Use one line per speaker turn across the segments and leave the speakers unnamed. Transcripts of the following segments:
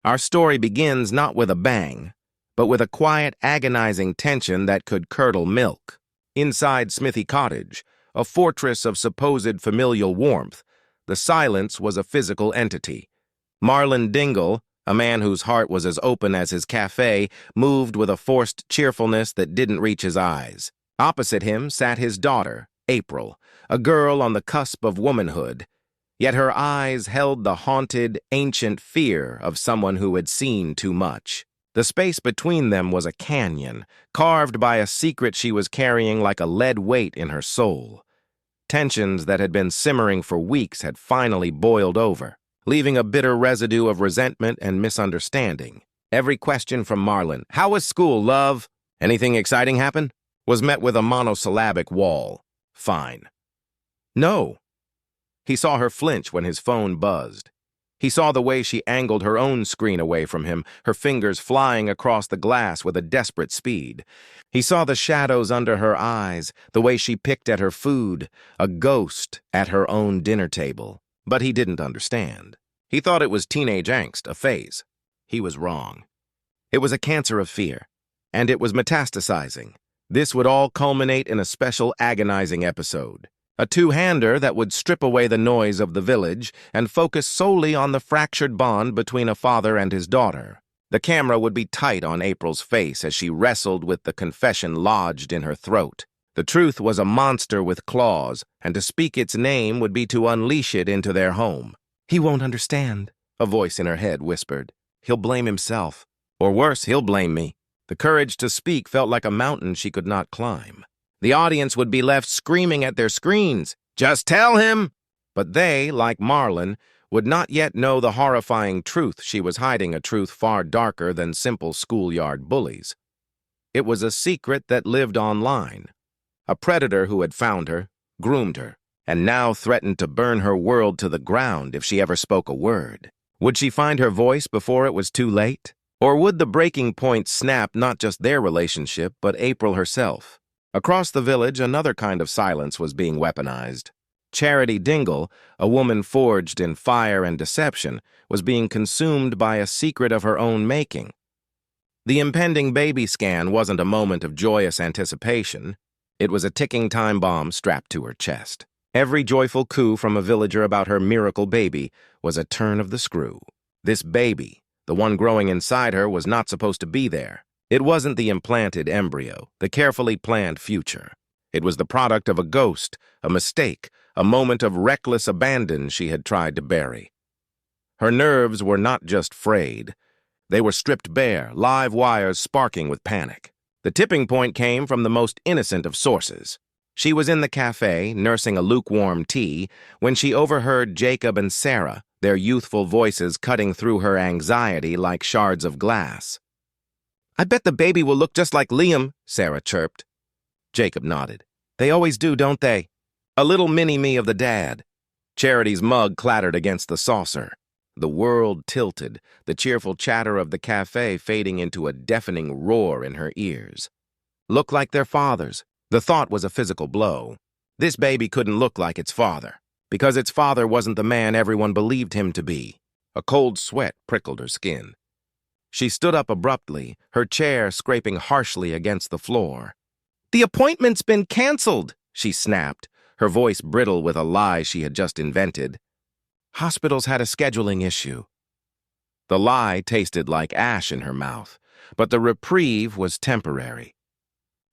Our story begins not with a bang, but with a quiet, agonizing tension that could curdle milk. Inside Smithy Cottage, a fortress of supposed familial warmth, the silence was a physical entity. Marlon Dingle, a man whose heart was as open as his cafe, moved with a forced cheerfulness that didn't reach his eyes. Opposite him sat his daughter, April, a girl on the cusp of womanhood. Yet her eyes held the haunted, ancient fear of someone who had seen too much. The space between them was a canyon, carved by a secret she was carrying like a lead weight in her soul. Tensions that had been simmering for weeks had finally boiled over, leaving a bitter residue of resentment and misunderstanding. Every question from Marlon, "How was school, love? Anything exciting happen?" was met with a monosyllabic wall. "Fine." "No." He saw her flinch when his phone buzzed. He saw the way she angled her own screen away from him, her fingers flying across the glass with a desperate speed. He saw the shadows under her eyes, the way she picked at her food, a ghost at her own dinner table. But he didn't understand. He thought it was teenage angst, a phase. He was wrong. It was a cancer of fear, and it was metastasizing. This would all culminate in a special agonizing episode. A two-hander that would strip away the noise of the village and focus solely on the fractured bond between a father and his daughter. The camera would be tight on April's face as she wrestled with the confession lodged in her throat. The truth was a monster with claws, and to speak its name would be to unleash it into their home. "He won't understand," a voice in her head whispered. "He'll blame himself. Or worse, he'll blame me." The courage to speak felt like a mountain she could not climb. The audience would be left screaming at their screens, "Just tell him!" But they, like Marlon, would not yet know the horrifying truth she was hiding, a truth far darker than simple schoolyard bullies. It was a secret that lived online. A predator who had found her, groomed her, and now threatened to burn her world to the ground if she ever spoke a word. Would she find her voice before it was too late? Or would the breaking point snap not just their relationship, but April herself? Across the village, another kind of silence was being weaponized. Charity Dingle, a woman forged in fire and deception, was being consumed by a secret of her own making. The impending baby scan wasn't a moment of joyous anticipation. It was a ticking time bomb strapped to her chest. Every joyful coo from a villager about her miracle baby was a turn of the screw. This baby, the one growing inside her, was not supposed to be there. It wasn't the implanted embryo, the carefully planned future. It was the product of a ghost, a mistake, a moment of reckless abandon she had tried to bury. Her nerves were not just frayed. They were stripped bare, live wires sparking with panic. The tipping point came from the most innocent of sources. She was in the cafe, nursing a lukewarm tea, when she overheard Jacob and Sarah, their youthful voices cutting through her anxiety like shards of glass. "I bet the baby will look just like Liam," Sarah chirped. Jacob nodded. "They always do, don't they? A little mini-me of the dad." Charity's mug clattered against the saucer. The world tilted, the cheerful chatter of the cafe fading into a deafening roar in her ears. Look like their fathers. The thought was a physical blow. This baby couldn't look like its father, because its father wasn't the man everyone believed him to be. A cold sweat prickled her skin. She stood up abruptly, her chair scraping harshly against the floor. "The appointment's been canceled," she snapped, her voice brittle with a lie she had just invented. "Hospitals had a scheduling issue." The lie tasted like ash in her mouth, but the reprieve was temporary.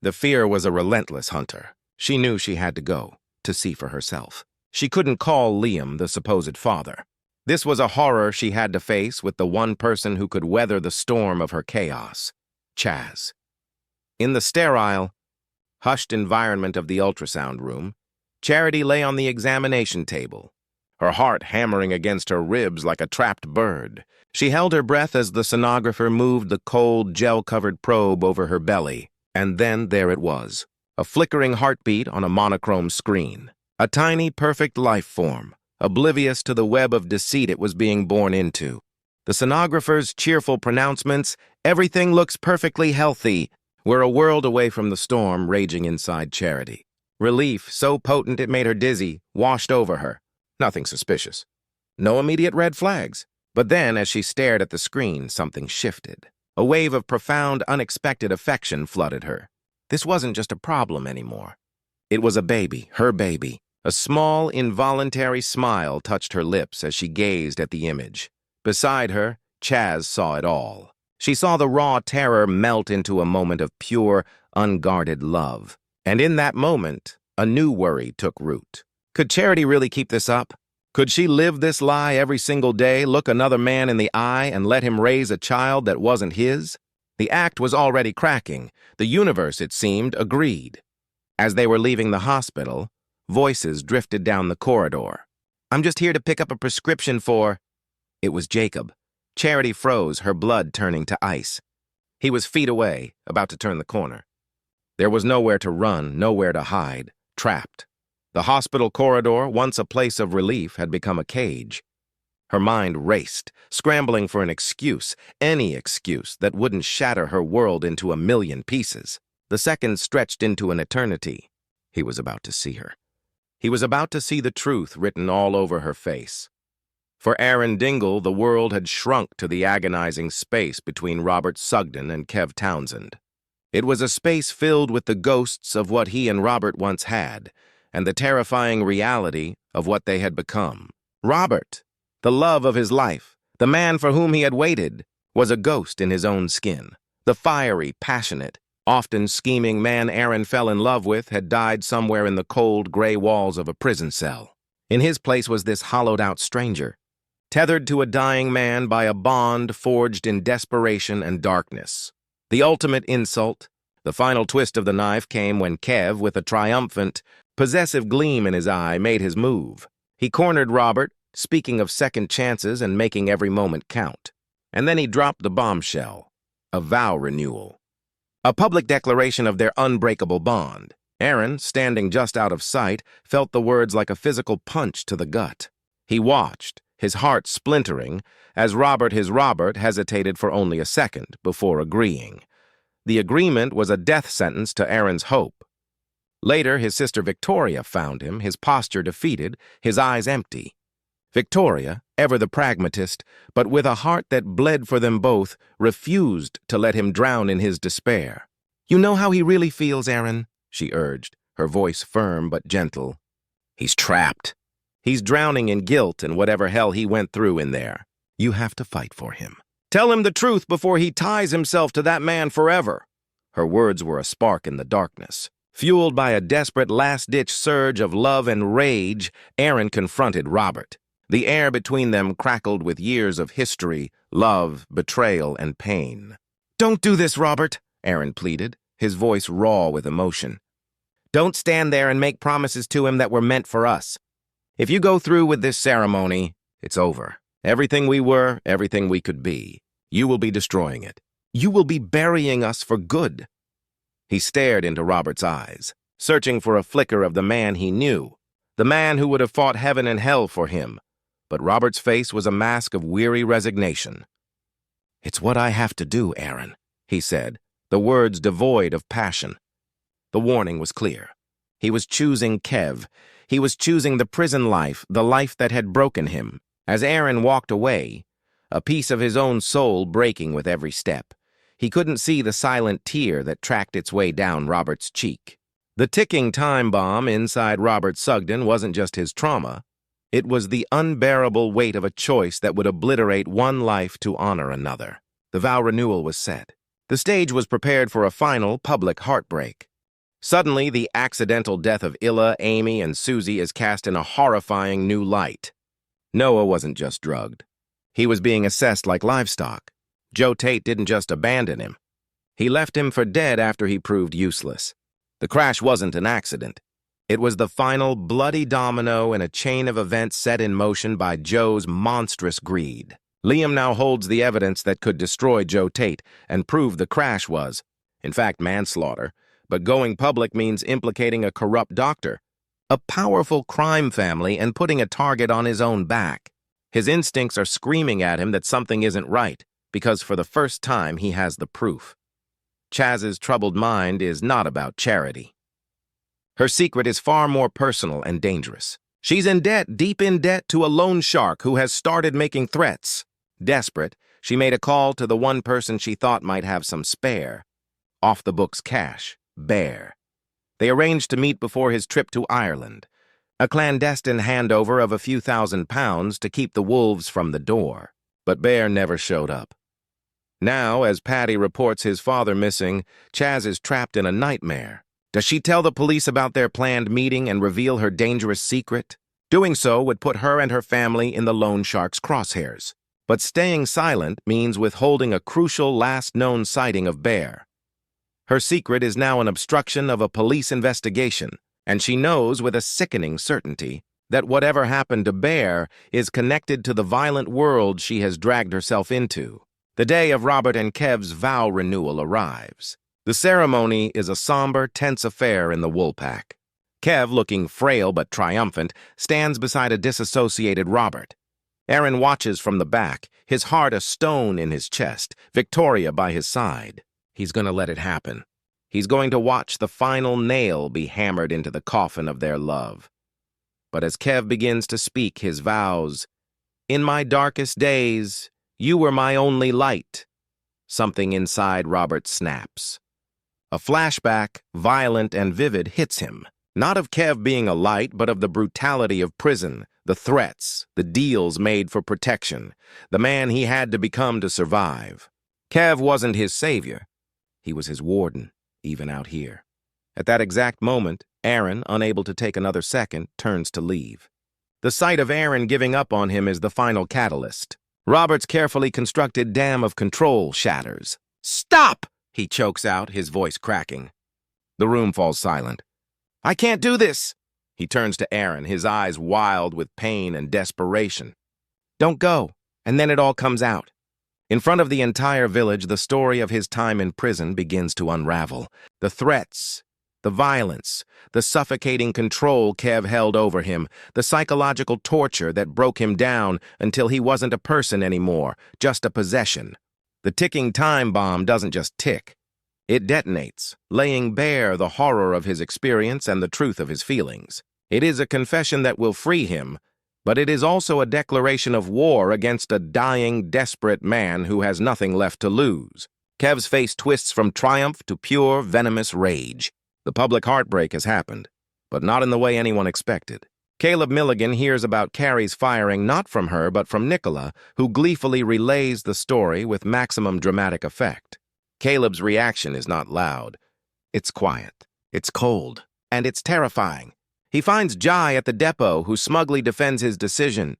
The fear was a relentless hunter. She knew she had to go, to see for herself. She couldn't call Liam the supposed father. This was a horror she had to face with the one person who could weather the storm of her chaos, Chaz. In the sterile, hushed environment of the ultrasound room, Charity lay on the examination table, her heart hammering against her ribs like a trapped bird. She held her breath as the sonographer moved the cold, gel-covered probe over her belly, and then there it was, a flickering heartbeat on a monochrome screen, a tiny, perfect life form, oblivious to the web of deceit it was being born into. The sonographer's cheerful pronouncements, "Everything looks perfectly healthy," were a world away from the storm raging inside Charity. Relief, so potent it made her dizzy, washed over her. Nothing suspicious. No immediate red flags. But then, as she stared at the screen, something shifted. A wave of profound, unexpected affection flooded her. This wasn't just a problem anymore. It was a baby, her baby. A small, involuntary smile touched her lips as she gazed at the image. Beside her, Chaz saw it all. She saw the raw terror melt into a moment of pure, unguarded love. And in that moment, a new worry took root. Could Charity really keep this up? Could she live this lie every single day, look another man in the eye, and let him raise a child that wasn't his? The act was already cracking. The universe, it seemed, agreed. As they were leaving the hospital, voices drifted down the corridor. "I'm just here to pick up a prescription for—" It was Jacob. Charity froze, her blood turning to ice. He was feet away, about to turn the corner. There was nowhere to run, nowhere to hide, trapped. The hospital corridor, once a place of relief, had become a cage. Her mind raced, scrambling for an excuse, any excuse that wouldn't shatter her world into a million pieces. The seconds stretched into an eternity. He was about to see her. He was about to see the truth written all over her face. For Aaron Dingle, the world had shrunk to the agonizing space between Robert Sugden and Kev Townsend. It was a space filled with the ghosts of what he and Robert once had, and the terrifying reality of what they had become. Robert, the love of his life, the man for whom he had waited, was a ghost in his own skin. The fiery, passionate, often scheming man Aaron fell in love with had died somewhere in the cold, gray walls of a prison cell. In his place was this hollowed-out stranger, tethered to a dying man by a bond forged in desperation and darkness. The ultimate insult, the final twist of the knife, came when Kev, with a triumphant, possessive gleam in his eye, made his move. He cornered Robert, speaking of second chances and making every moment count. And then he dropped the bombshell, a vow renewal. A public declaration of their unbreakable bond. Aaron, standing just out of sight, felt the words like a physical punch to the gut. He watched, his heart splintering, as Robert, his Robert, hesitated for only a second before agreeing. The agreement was a death sentence to Aaron's hope. Later, his sister Victoria found him, his posture defeated, his eyes empty. Victoria, ever the pragmatist, but with a heart that bled for them both, refused to let him drown in his despair. "You know how he really feels, Aaron," she urged, her voice firm but gentle. "He's trapped. He's drowning in guilt and whatever hell he went through in there. You have to fight for him. Tell him the truth before he ties himself to that man forever." Her words were a spark in the darkness. Fueled by a desperate last-ditch surge of love and rage, Aaron confronted Robert. The air between them crackled with years of history, love, betrayal, and pain. "Don't do this, Robert," Aaron pleaded, his voice raw with emotion. "Don't stand there and make promises to him that were meant for us. If you go through with this ceremony, it's over. Everything we were, everything we could be. You will be destroying it. You will be burying us for good." He stared into Robert's eyes, searching for a flicker of the man he knew, the man who would have fought heaven and hell for him. But Robert's face was a mask of weary resignation. "It's what I have to do, Aaron," he said, the words devoid of passion. The warning was clear. He was choosing Kev. He was choosing the prison life, the life that had broken him. As Aaron walked away, a piece of his own soul breaking with every step, he couldn't see the silent tear that tracked its way down Robert's cheek. The ticking time bomb inside Robert Sugden wasn't just his trauma. It was the unbearable weight of a choice that would obliterate one life to honor another. The vow renewal was set. The stage was prepared for a final, public heartbreak. Suddenly, the accidental death of Illa, Amy, and Susie is cast in a horrifying new light. Noah wasn't just drugged. He was being assessed like livestock. Joe Tate didn't just abandon him. He left him for dead after he proved useless. The crash wasn't an accident. It was the final bloody domino in a chain of events set in motion by Joe's monstrous greed. Liam now holds the evidence that could destroy Joe Tate and prove the crash was, in fact, manslaughter. But going public means implicating a corrupt doctor, a powerful crime family, and putting a target on his own back. His instincts are screaming at him that something isn't right, because for the first time he has the proof. Chaz's troubled mind is not about Charity. Her secret is far more personal and dangerous. She's in debt, deep in debt, to a loan shark who has started making threats. Desperate, she made a call to the one person she thought might have some spare. Off-the-books cash, Bear. They arranged to meet before his trip to Ireland. A clandestine handover of a few £1,000s to keep the wolves from the door. But Bear never showed up. Now, as Patty reports his father missing, Chaz is trapped in a nightmare. Does she tell the police about their planned meeting and reveal her dangerous secret? Doing so would put her and her family in the loan shark's crosshairs. But staying silent means withholding a crucial last known sighting of Bear. Her secret is now an obstruction of a police investigation, and she knows with a sickening certainty that whatever happened to Bear is connected to the violent world she has dragged herself into. The day of Robert and Kev's vow renewal arrives. The ceremony is a somber, tense affair in the Woolpack. Kev, looking frail but triumphant, stands beside a disassociated Robert. Aaron watches from the back, his heart a stone in his chest, Victoria by his side. He's going to let it happen. He's going to watch the final nail be hammered into the coffin of their love. But as Kev begins to speak his vows, "In my darkest days, you were my only light," something inside Robert snaps. A flashback, violent and vivid, hits him. Not of Kev being a light, but of the brutality of prison, the threats, the deals made for protection, the man he had to become to survive. Kev wasn't his savior. He was his warden, even out here. At that exact moment, Aaron, unable to take another second, turns to leave. The sight of Aaron giving up on him is the final catalyst. Robert's carefully constructed dam of control shatters. "Stop!" he chokes out, his voice cracking. The room falls silent. "I can't do this!" He turns to Aaron, his eyes wild with pain and desperation. "Don't go," and then it all comes out. In front of the entire village, the story of his time in prison begins to unravel. The threats, the violence, the suffocating control Kev held over him, the psychological torture that broke him down until he wasn't a person anymore, just a possession. The ticking time bomb doesn't just tick. It detonates, laying bare the horror of his experience and the truth of his feelings. It is a confession that will free him, but it is also a declaration of war against a dying, desperate man who has nothing left to lose. Kev's face twists from triumph to pure, venomous rage. The public heartbreak has happened, but not in the way anyone expected. Caleb Milligan hears about Carrie's firing not from her but from Nicola, who gleefully relays the story with maximum dramatic effect. Caleb's reaction is not loud. It's quiet, it's cold, and it's terrifying. He finds Jai at the depot, who smugly defends his decision.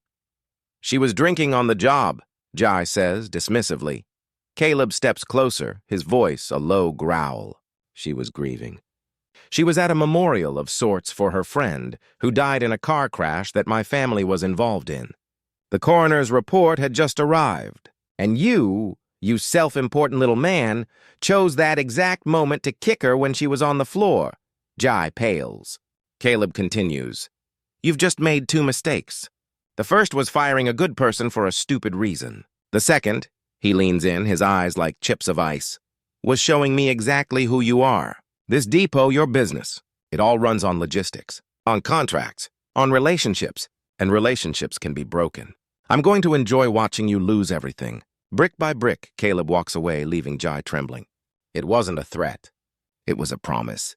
"She was drinking on the job," Jai says dismissively. Caleb steps closer, his voice a low growl. She was grieving. "She was at a memorial of sorts for her friend, who died in a car crash that my family was involved in. The coroner's report had just arrived, and you self-important little man, chose that exact moment to kick her when she was on the floor." Jai pales. Caleb continues, "You've just made two mistakes. The first was firing a good person for a stupid reason. The second," he leans in, his eyes like chips of ice, "was showing me exactly who you are. This depot, your business. It all runs on logistics, on contracts, on relationships, and relationships can be broken. I'm going to enjoy watching you lose everything." Brick by brick, Caleb walks away, leaving Jai trembling. It wasn't a threat. It was a promise.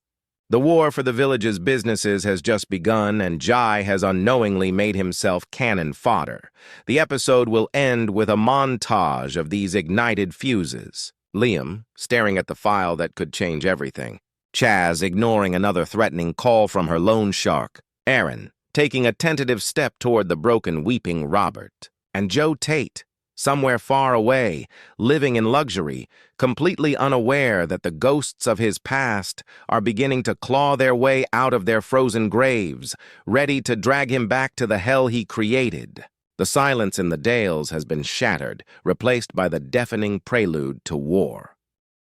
The war for the village's businesses has just begun, and Jai has unknowingly made himself cannon fodder. The episode will end with a montage of these ignited fuses. Liam, staring at the file that could change everything. Chaz, ignoring another threatening call from her loan shark. Aaron, taking a tentative step toward the broken, weeping Robert. And Joe Tate, somewhere far away, living in luxury, completely unaware that the ghosts of his past are beginning to claw their way out of their frozen graves, ready to drag him back to the hell he created. The silence in the dales has been shattered, replaced by the deafening prelude to war.